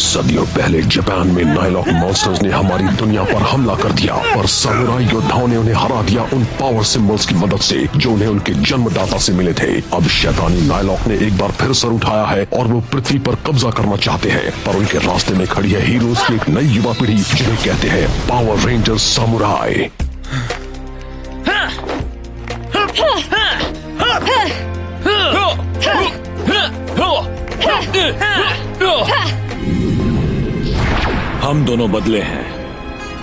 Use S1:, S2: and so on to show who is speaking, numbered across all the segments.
S1: सदियों पहले जापान में नाइलॉक मॉन्स्टर्स ने हमारी दुनिया पर हमला कर दिया और सामुराई योद्धाओं ने उन्हें हरा दिया उन पावर सिंबल्स की मदद से जो उन्हें उनके जन्मदाता से मिले थे। अब शैतानी नाइलॉक ने एक बार फिर सर उठाया है और वो पृथ्वी पर कब्जा करना चाहते हैं, पर उनके रास्ते में खड़ी है हीरोज की एक नई युवा पीढ़ी जिन्हें कहते हैं पावर रेंजर्स सामुराई।
S2: हम दोनों बदले हैं,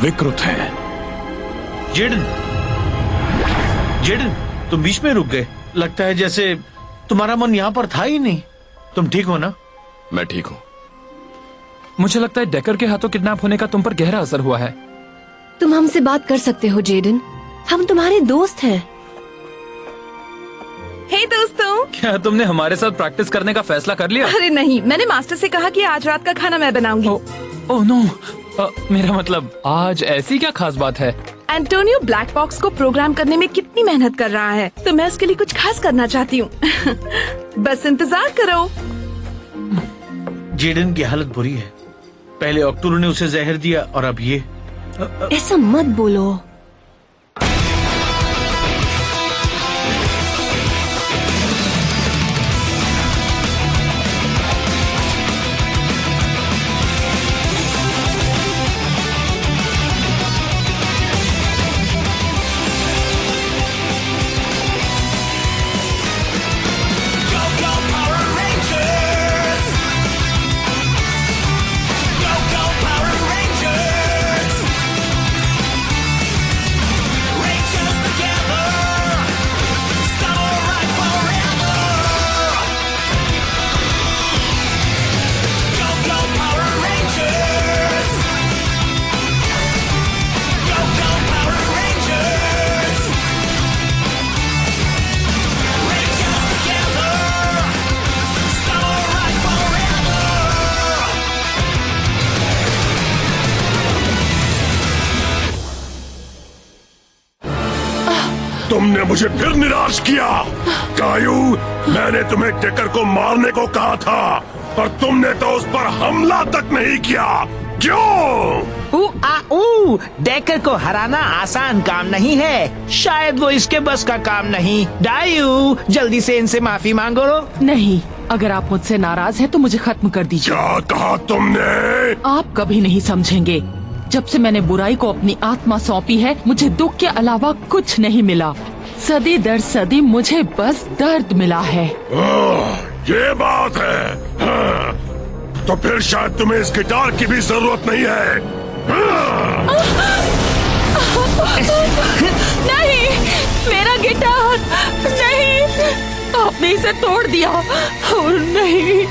S2: विकृत हैं।
S3: जेडन, तुम बीच में रुक गए। लगता है जैसे तुम्हारा मन यहाँ पर था ही नहीं। तुम ठीक हो ना?
S2: मैं ठीक हूँ।
S4: मुझे लगता है डेकर के हाथों किडनैप होने का तुम पर गहरा असर हुआ है।
S5: तुम हमसे बात कर सकते हो जेडन, हम तुम्हारे दोस्त हैं।
S6: हे दोस्तों,
S4: क्या तुमने हमारे साथ प्रैक्टिस करने का फैसला कर लिया?
S6: अरे नहीं, मैंने मास्टर से कहा कि आज रात का खाना मैं बनाऊंगी।
S4: ओह नो, मेरा मतलब आज ऐसी क्या खास बात है?
S6: एंटोनियो ब्लैक बॉक्स को प्रोग्राम करने में कितनी मेहनत कर रहा है, तो मैं उसके लिए कुछ खास करना चाहती हूँ। बस इंतजार करो।
S3: जेडन की हालत बुरी है। पहले ऑक्टोरो ने उसे जहर दिया और अब ये।
S5: ऐसा मत बोलो।
S1: तुमने मुझे फिर निराश किया। कायू, मैंने तुम्हें डेकर को मारने को कहा था, पर तुमने तो उस पर हमला तक नहीं किया। क्यों?
S7: डेकर को हराना आसान काम नहीं है। शायद वो इसके बस का काम नहीं। डायू, जल्दी से इनसे माफी मांगो।
S8: नहीं, अगर आप मुझसे नाराज हैं तो मुझे खत्म कर दीजिए।
S1: क्या कहा तुमने?
S8: आप कभी नहीं समझेंगे। जब से मैंने बुराई को अपनी आत्मा सौंपी है, मुझे दुख के अलावा कुछ नहीं मिला। सदी दर सदी मुझे बस दर्द मिला है।
S1: ये बात है। तो फिर शायद तुम्हें इस गिटार की भी जरूरत नहीं है।
S8: नहीं, मेरा गिटार नहीं, आपने इसे तोड़ दिया। और नहीं,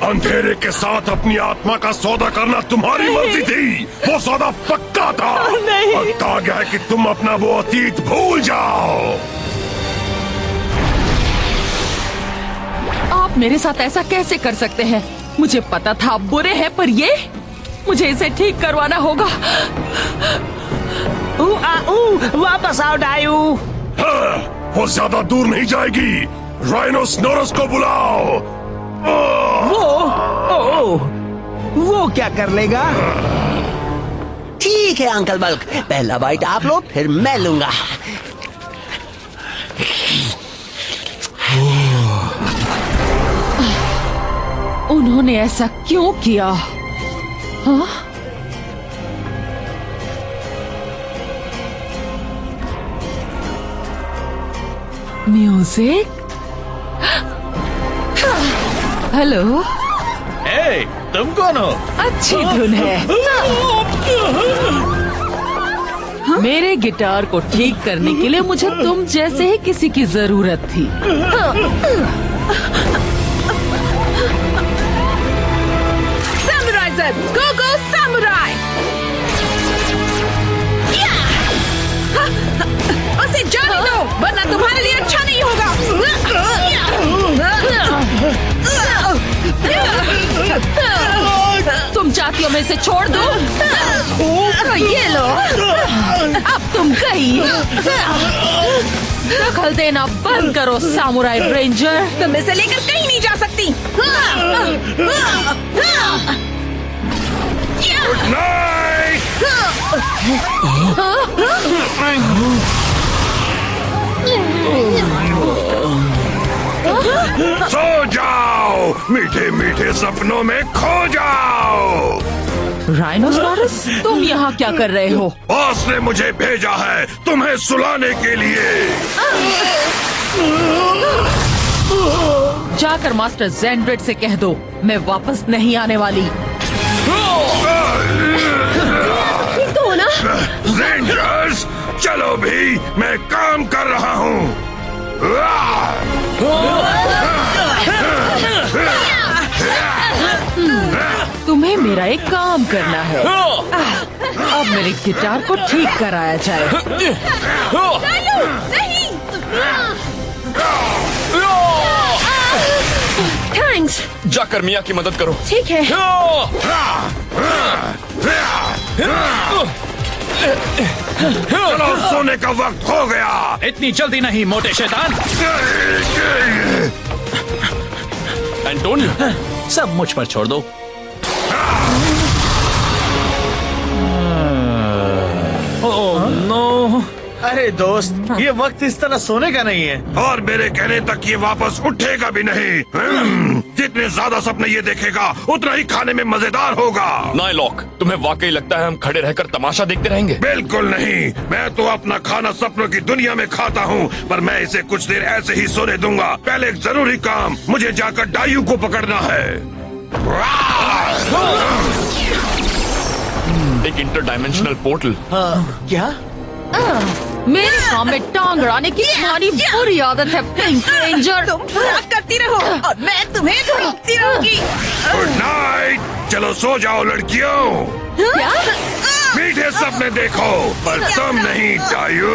S1: अंधेरे के साथ अपनी आत्मा का सौदा करना तुम्हारी मर्जी थी। वो सौदा पक्का था।
S8: नहीं।
S1: और कहा गया है कि तुम अपना वो अतीत भूल जाओ।
S8: आप मेरे साथ ऐसा कैसे कर सकते हैं? मुझे पता था आप बुरे हैं, पर ये मुझे इसे ठीक करवाना होगा।
S7: वापस आओ डायू।
S1: वो ज्यादा दूर नहीं जाएगी। राइनोसोरस को बुलाओ।
S7: वो क्या कर लेगा?
S9: ठीक है अंकल बल्क, पहला बाइट आप लो, फिर मैं लूंगा।
S8: उन्होंने ऐसा क्यों किया? हाँ? म्यूजिक? हेलो,
S3: तुम कौन हो?
S8: अच्छी धुन है। मेरे गिटार को ठीक करने के लिए मुझे तुम जैसे ही किसी की जरूरत थी।
S6: सैमुराइज़र, गो गो सैमुराई! उसे जाने दो, वरना तुम्हारे लिए अच्छा नहीं होगा।
S8: तुम चाहती हो मैं इसे छोड़ दूं? तो ये लो, अब तुम गई। दखल देना बंद करो सामुराई रेंजर।
S6: तुम इसे लेकर कहीं नहीं जा सकती।
S1: Good night. सो जाओ, मीठे मीठे सपनों में खो जाओ।
S8: राइनोसोरस, तुम यहाँ क्या कर रहे हो?
S1: बॉस ने मुझे भेजा है तुम्हें सुलाने के लिए।
S8: जाकर मास्टर ज़ेनड्रेड से कह दो मैं वापस नहीं आने वाली।
S5: ठीक तो हो ना?
S1: रेंजर्स, चलो भी, मैं काम कर रहा हूँ।
S8: तुम्हें मेरा एक काम करना है। अब मेरे गिटार को ठीक कराया जाए।
S5: थैंक्स।
S4: जाकर मिया की मदद करो।
S5: ठीक है।
S1: चलो, सोने का वक्त हो गया।
S2: इतनी जल्दी नहीं मोटे शैतान।
S4: एंटोनियो,
S2: सब मुझ पर छोड़ दो। Oh no.
S3: अरे दोस्त, ये वक्त इस तरह सोने का नहीं है।
S1: और मेरे कहने तक ये वापस उठेगा भी नहीं। जितने ज्यादा सपने ये देखेगा उतना ही खाने में मजेदार होगा।
S4: नाइलॉक, तुम्हें वाकई लगता है हम खड़े रहकर तमाशा देखते रहेंगे?
S1: बिल्कुल नहीं, मैं तो अपना खाना सपनों की दुनिया में खाता हूँ, पर मैं इसे कुछ देर ऐसे ही सोने दूंगा। पहले एक जरूरी काम, मुझे जाकर डायू को पकड़ना है।
S4: एक इंटरडायमेंशनल पोर्टल।
S3: क्या?
S8: मेरे काम में टांग अड़ाने की तुम्हारी बुरी आदत है, पिंक रेंजर।
S6: तुम भाग करती रहो और मैं तुम्हें ढूंढती रहूंगी।
S1: Good night. चलो सो जाओ लड़कियों।
S5: क्या?
S1: मीठे सपने देखो, पर तुम नहीं डायू।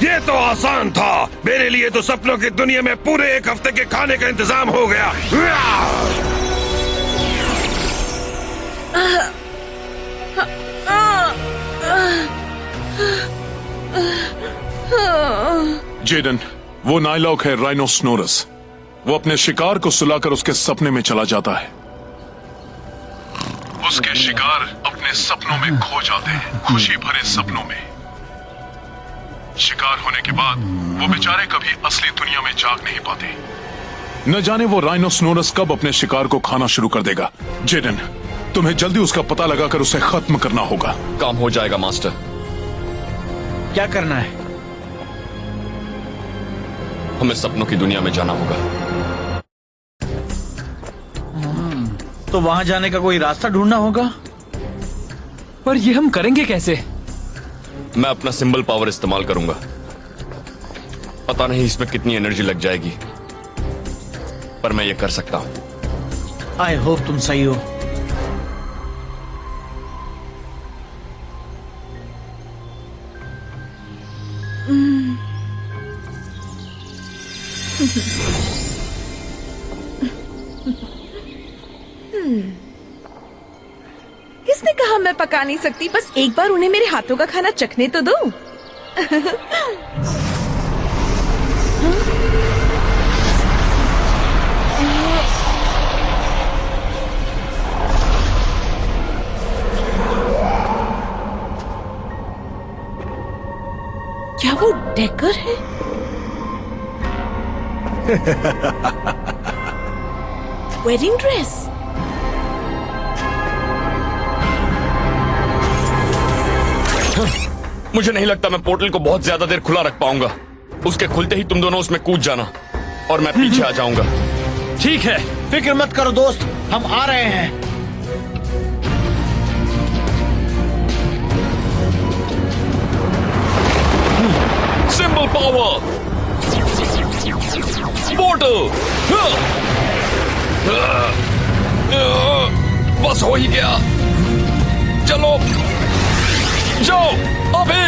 S1: ये तो आसान था। मेरे लिए तो सपनों की दुनिया में पूरे एक हफ्ते के खाने का इंतजाम हो गया।
S10: जेडन, वो नाइलॉक है राइनोसोरस। वो अपने शिकार को सुलाकर उसके सपने में चला जाता है। उसके शिकार अपने सपनों में खो जाते हैं, खुशी भरे सपनों में। शिकार होने के बाद वो बेचारे कभी असली दुनिया में जाग नहीं पाते। न जाने वो राइनोसोरस कब अपने शिकार को खाना शुरू कर देगा। जेडन, तुम्हें जल्दी उसका पता लगाकर उसे खत्म करना होगा।
S4: काम हो जाएगा मास्टर।
S3: क्या करना है?
S4: हमें सपनों की दुनिया में जाना होगा।
S3: तो वहाँ जाने का कोई रास्ता ढूंढना होगा।
S4: पर ये हम करेंगे कैसे? मैं अपना सिंबल पावर इस्तेमाल करूंगा। पता नहीं इसमें कितनी एनर्जी लग जाएगी, पर मैं ये कर सकता हूं।
S3: आई होप तुम सही हो।
S6: किसने कहा मैं पका नहीं सकती? बस एक बार उन्हें मेरे हाथों का खाना चखने तो दो। क्या वो डेकर है? Wedding dress.
S4: मुझे नहीं लगता मैं पोर्टल को बहुत ज्यादा देर खुला रख पाऊंगा। उसके खुलते ही तुम दोनों उसमें कूद जाना और मैं पीछे आ जाऊंगा।
S3: ठीक है, फिक्र मत करो दोस्त, हम आ रहे हैं।
S4: Symbol power portal. बस हो ही गया। चलो जाओ अभी।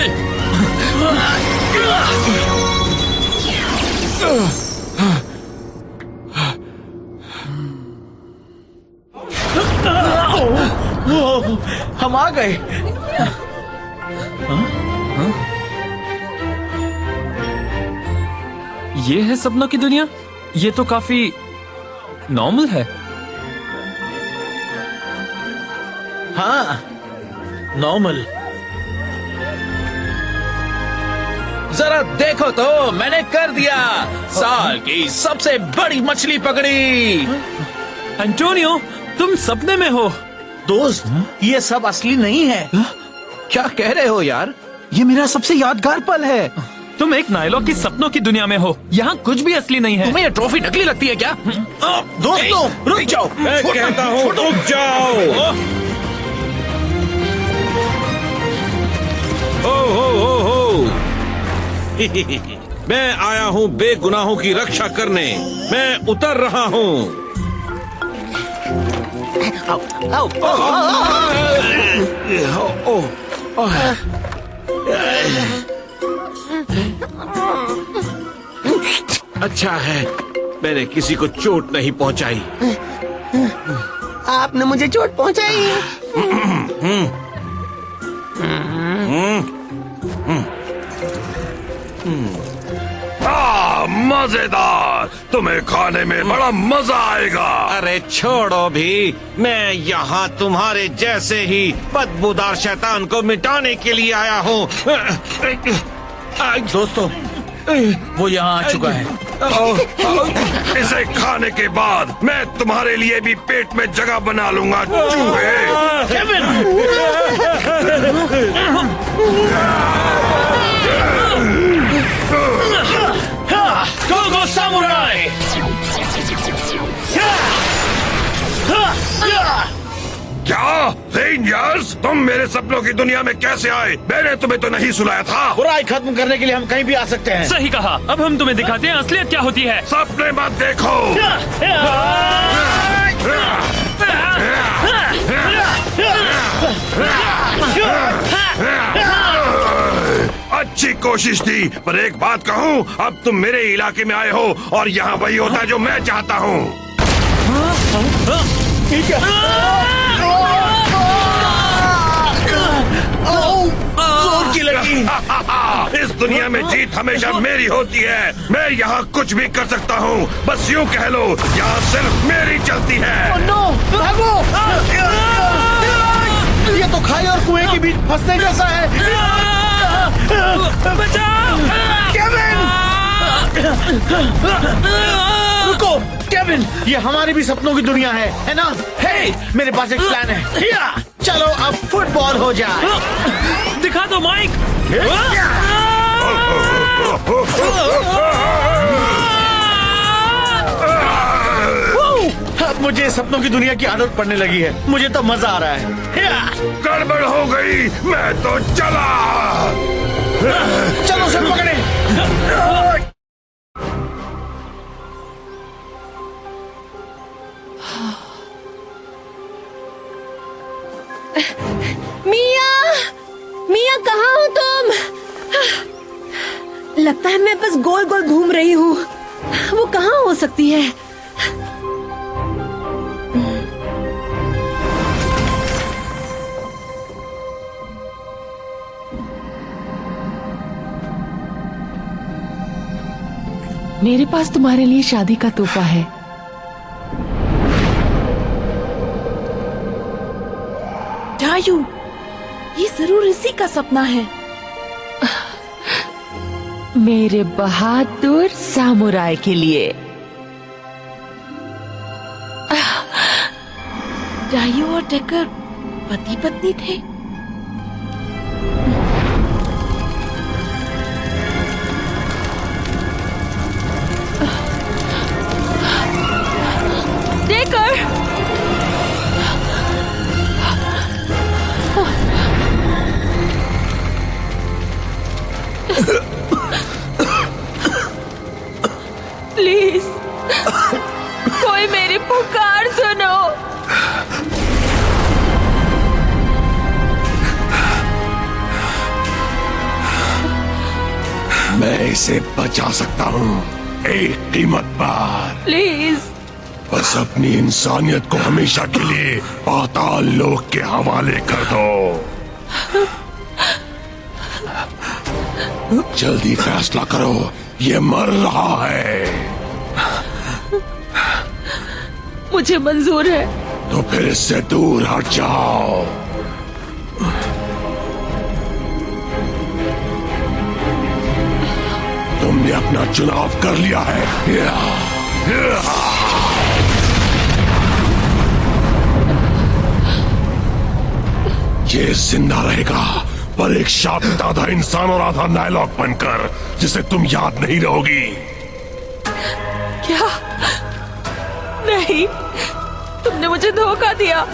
S3: हम आ गए।
S11: ये है सपनों की दुनिया? ये तो काफी नॉर्मल है।
S3: हाँ, नॉर्मल।
S12: जरा देखो तो, मैंने कर दिया। साल की सबसे बड़ी मछली पकड़ी।
S11: एंटोनियो, तुम सपने में हो।
S3: दोस्त, ये सब असली नहीं है।
S12: क्या कह रहे हो यार? ये मेरा सबसे यादगार पल है।
S11: तुम एक नायलॉक की सपनों की दुनिया में हो। यहाँ कुछ भी असली नहीं है।
S12: तुम्हें ये ट्रॉफी नकली लगती है क्या?
S3: दोस्तों, रुक जाओ।
S2: मैं कहता हूँ रुक जाओ। हो। मैं आया हूँ बेगुनाहों की रक्षा करने। मैं उतर रहा हूँ। अच्छा है मैंने किसी को चोट नहीं पहुंचाई।
S9: आपने मुझे चोट पहुंचाई।
S1: मजेदार, तुम्हें खाने में बड़ा मजा आएगा।
S12: अरे छोड़ो भी, मैं यहाँ तुम्हारे जैसे ही बदबूदार शैतान को मिटाने के लिए आया हूँ।
S3: दोस्तों, वो यहाँ आ चुका है।
S1: इसे खाने के बाद मैं तुम्हारे लिए भी पेट में जगह बना लूंगा, चूहे।
S3: गो सामुराई!
S1: क्या रेंजर्स, तुम मेरे सपनों की दुनिया में कैसे आए? मैंने तुम्हें तो नहीं सुलाया था।
S3: बुराई खत्म करने के लिए हम कहीं भी आ सकते हैं।
S11: सही कहा। अब हम तुम्हें दिखाते हैं असलियत क्या होती है।
S1: सपने मत देखो। अच्छी कोशिश थी, पर एक बात कहूँ, अब तुम मेरे इलाके में आए हो और यहाँ वही होता है जो मैं चाहता हूँ।
S3: जोर की लगी।
S1: इस दुनिया में जीत हमेशा मेरी होती है। मैं यहाँ कुछ भी कर सकता हूँ, बस यूँ कह लो, यहाँ सिर्फ मेरी चलती है।
S3: भागो! ये तो खाई और कुएं के बीच फंसने जैसा है।
S11: बचाओ!
S3: केविन! रुको, केविन, ये हमारी भी सपनों की दुनिया है ना? हे, मेरे पास एक प्लान है। चलो अब फुटबॉल हो जाए।
S11: दिखा दो माइक।
S3: अब मुझे सपनों की दुनिया की आदत पड़ने लगी है। मुझे तो मजा आ रहा है।
S1: गड़बड़ हो गई, मैं तो चला।
S3: चलो सब पकड़े।
S5: मिया कहाँ हो तुम? लगता है मैं बस गोल गोल घूम रही हूँ। वो कहाँ हो सकती है?
S8: मेरे पास तुम्हारे लिए शादी का तोहफा है।
S6: डायू, ये जरूर इसी का सपना है।
S8: मेरे बहादुर सामुराई के लिए।
S6: डायू और डेकर पति पत्नी थे।
S8: डेकर! प्लीज कोई मेरी पुकार सुनो।
S1: मैं इसे बचा सकता हूँ, एक कीमत पर।
S8: प्लीज
S1: बस अपनी इंसानियत को हमेशा के लिए पाताल लोक के हवाले कर दो। जल्दी फैसला करो, ये मर रहा है।
S8: मुझे मंजूर है।
S1: तो फिर इससे दूर हट जाओ। तुमने अपना चुनाव कर लिया है। ये जिंदा रहेगा, पर एक शापित आधा इंसान और आधा नायलॉक बनकर, जिसे तुम याद नहीं रहोगी।
S8: क्या? नहीं, तुमने मुझे धोखा दिया।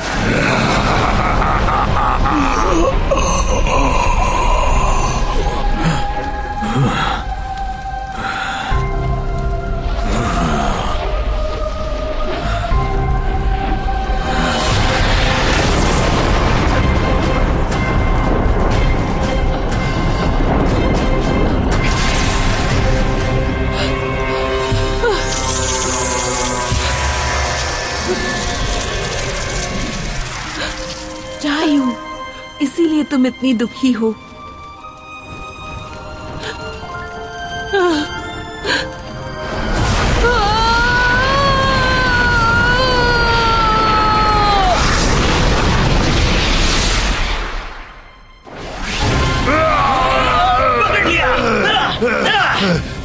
S6: इसीलिए तुम इतनी दुखी हो।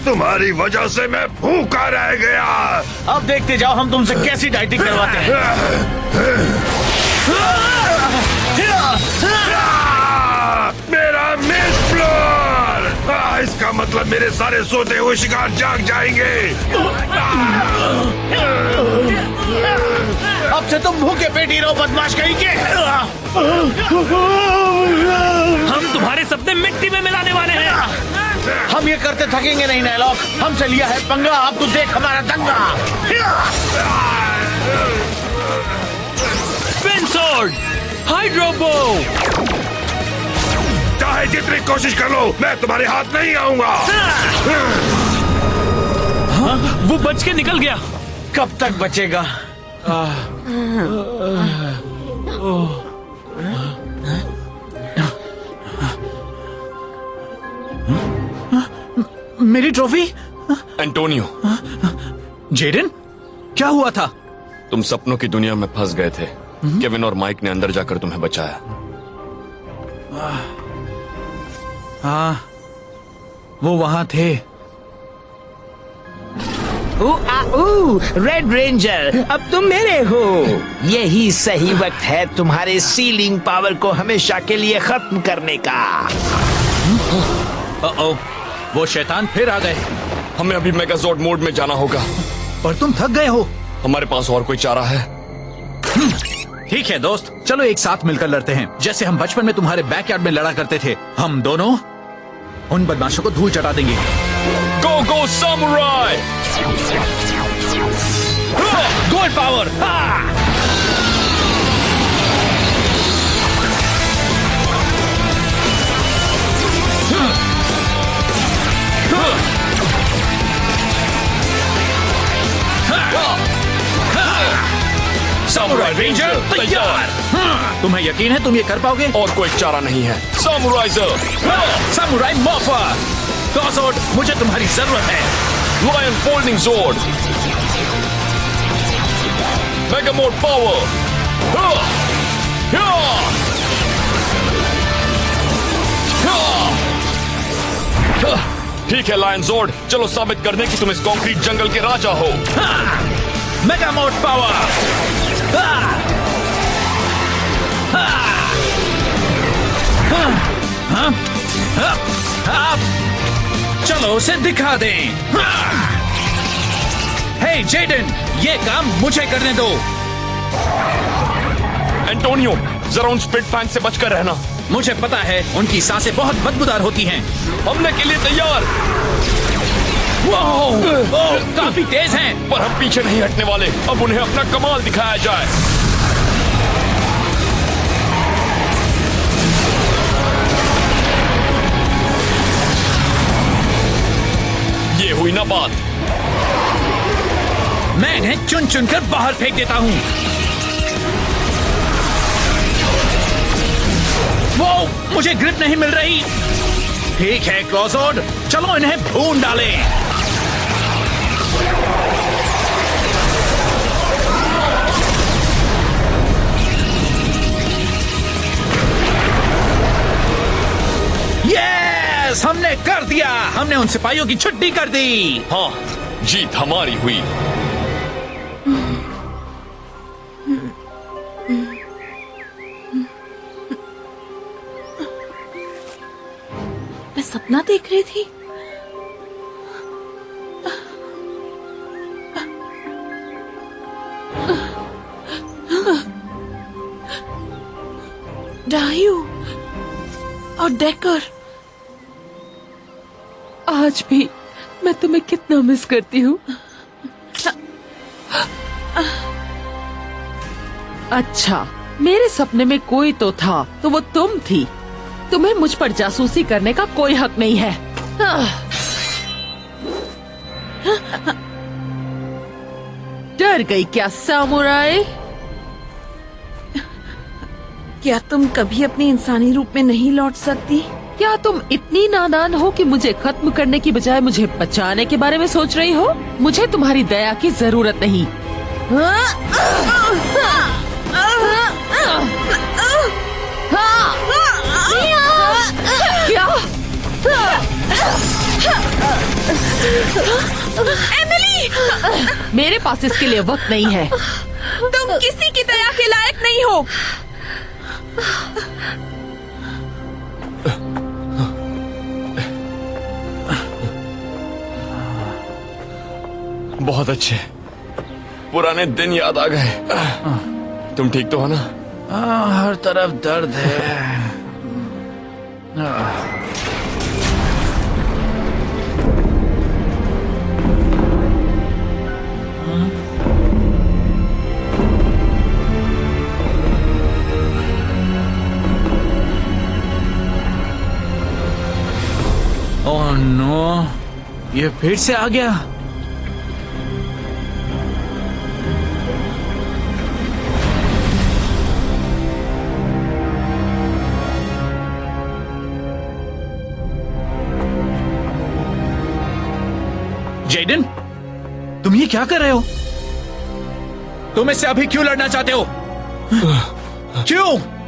S1: तुम्हारी वजह से मैं भूखा रह गया।
S3: अब देखते जाओ हम तुमसे कैसी डाइटिंग करवाते हैं।
S1: मेरा मिस फ्लोर! इसका मतलब मेरे सारे सोते हुए शिकार जाग जाएंगे।
S3: अब से तुम भूखे पेट ही रहो, बदमाश कहीं के।
S11: हम तुम्हारे सपने मिट्टी में मिलाने वाले हैं।
S3: हम ये करते थकेंगे नहीं नायलॉक, हमसे लिया है पंगा, अब तू देख हमारा दंगा।
S11: स्पिन स्वॉर्ड, हाइड्रो बो।
S1: चाहे जितनी कोशिश कर लो, मैं तुम्हारे हाथ नहीं आऊंगा।
S11: हाँ, वो बच के निकल गया।
S3: कब तक बचेगा? मेरी ट्रॉफी?
S4: एंटोनियो।
S11: जेडन, क्या हुआ था?
S4: तुम सपनों की दुनिया में फंस गए थे। केविन और माइक ने अंदर जाकर तुम्हें बचाया।
S11: हाँ, वो वहां थे।
S7: रेड रेंजर, अब तुम मेरे हो। यही सही वक्त है तुम्हारे सीलिंग पावर को हमेशा के लिए खत्म करने का।
S11: वो शैतान फिर आ गए।
S4: हमें अभी मेगाजॉर्ड मोड में जाना होगा।
S11: और तुम थक गए हो।
S4: हमारे पास और कोई चारा है?
S13: ठीक है दोस्त, चलो एक साथ मिलकर लड़ते हैं, जैसे हम बचपन में तुम्हारे बैकयार्ड में लड़ा करते थे। हम दोनों उन बदमाशों को धूल चटा देंगे।
S4: Go go samurai!
S11: Gold power!
S4: Samurai ranger तैयार!
S13: तुम्हें यकीन है तुम ये कर पाओगे?
S4: और कोई चारा नहीं है। समुराइजर!
S13: Samurai morpher! टॉसोड, मुझे तुम्हारी जरूरत है।
S4: Lion folding zord! Megamode power! ठीक है लायन जोर्ड, चलो साबित कर दें कि तुम इस कंक्रीट जंगल के राजा हो।
S13: मेगामोड पावर! चलो उसे दिखा दें। हे जेडन, ये काम मुझे करने दो।
S4: एंटोनियो, जरा उन स्पिट फैंग से बचकर रहना।
S13: मुझे पता है उनकी सांसें बहुत बदबूदार होती हैं।
S4: हमले के लिए तैयार।
S13: काफी तेज हैं।
S4: पर हम पीछे नहीं हटने वाले। अब उन्हें अपना कमाल दिखाया जाए। ये हुई ना बात।
S13: मैं इन्हें चुन चुन कर बाहर फेंक देता हूँ। वो मुझे ग्रिप नहीं मिल रही। ठीक है क्लॉजोड, चलो इन्हें भून डालें। यस, हमने कर दिया। हमने उन सिपाहियों की छुट्टी कर दी।
S4: हाँ, जीत हमारी हुई।
S6: मैं सपना देख रही थी। डायू और डेकर,
S8: आज भी मैं तुम्हें कितना मिस करती हूँ। अच्छा, मेरे सपने में कोई तो था, तो वो तुम थी। तुम्हें मुझ पर जासूसी करने का कोई हक नहीं है। डर गई क्या सामुराई?
S6: क्या तुम कभी अपने इंसानी रूप में नहीं लौट सकती?
S8: क्या तुम इतनी नादान हो कि मुझे खत्म करने की बजाय मुझे बचाने के बारे में सोच रही हो? मुझे तुम्हारी दया की जरूरत नहीं। क्या?
S6: एमिली!
S8: मेरे पास इसके लिए वक्त नहीं है।
S6: तुम किसी की दया के लायक नहीं हो।
S4: बहुत अच्छे, पुराने दिन याद आ गए। तुम ठीक तो हो ना?
S13: हर तरफ दर्द है। ओह नो, ये फिर से आ गया। जेडन, तुम ये क्या कर रहे हो? तुम इससे अभी क्यों लड़ना चाहते हो? क्यों?